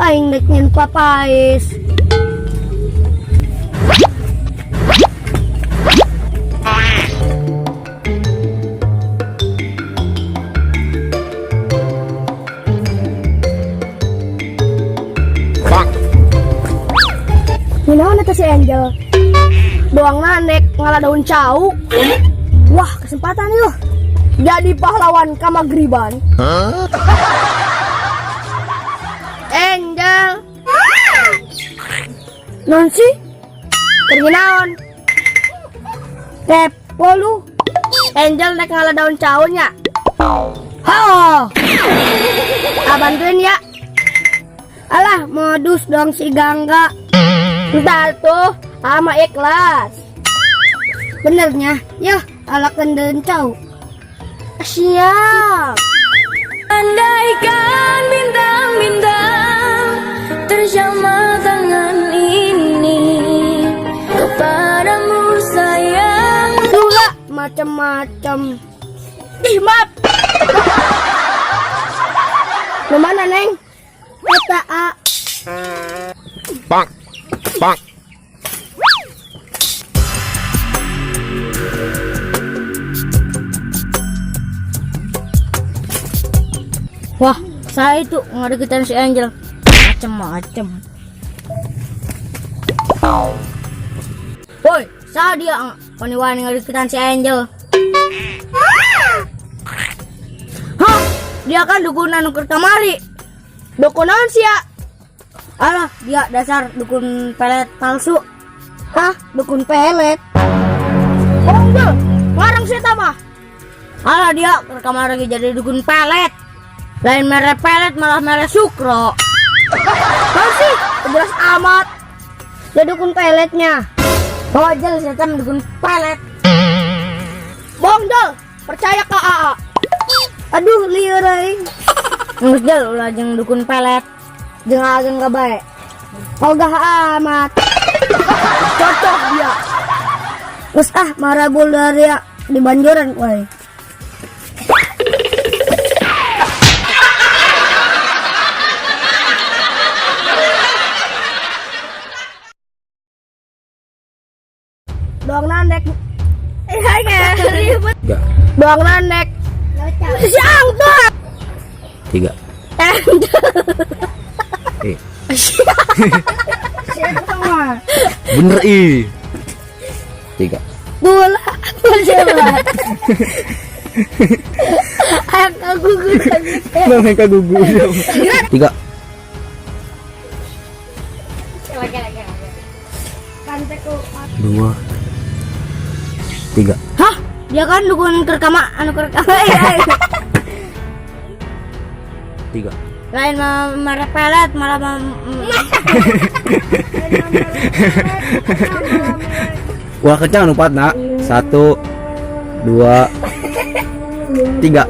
aing nyeun papais. Gimana tuh si Angel? Doang nanek ngalah daun cau. Wah, kesempatan yuk. Jadi pahlawan kamagriban. Angel. Non sih? Pergi naon? Kepo lu. Angel nek ngalah daun caunya. Ha. Bantuin ya. Alah, modus dong si Gangga. Entar tuh ama ikhlas. Benernya, ya alakan daun cau. Siap. Andaikan bintang-bintang terjamah tangan ini kepadamu sayang. Dua macam-macam. Ih, maaf. Kemana Neng? Eta A. Bang, bang. Wah, saya itu ngadeketin si Angel. Macem-macem. Woi, saya dia paniwan ngadeketin si Angel. Hah, dia kan dukunan nuker kamari. Dukunan sih ya. Alah, dia dasar dukun pelet palsu. Hah, dukun pelet. Oh enggak, ngarang sih mah. Alah, dia ke kamar lagi jadi dukun pelet. Lain mere pelet malah mere sukro. Masih jelas amat. Dia dukun peletnya. Bawa aja setan dukun pelet. Bongjol, percaya ke AA. Aduh, liur aing. Ngus jel ulah jeung dukun pelet. Jeung ageng gak baik. Ogah amat. Cocok dia. Terus marah dari ya di banjuran woy. Doang nanek. Hai ribet. Doang nanek. Siang tuh. 3. Bener 3. Bola jabat. Aku gugur. Mereka gugur. 3. Dua. 3. Hah? Dia kan dukun kerkama anu kerkama. 3. Lain marah pelet malah Wah, kencang 4 nak. 1 2 3.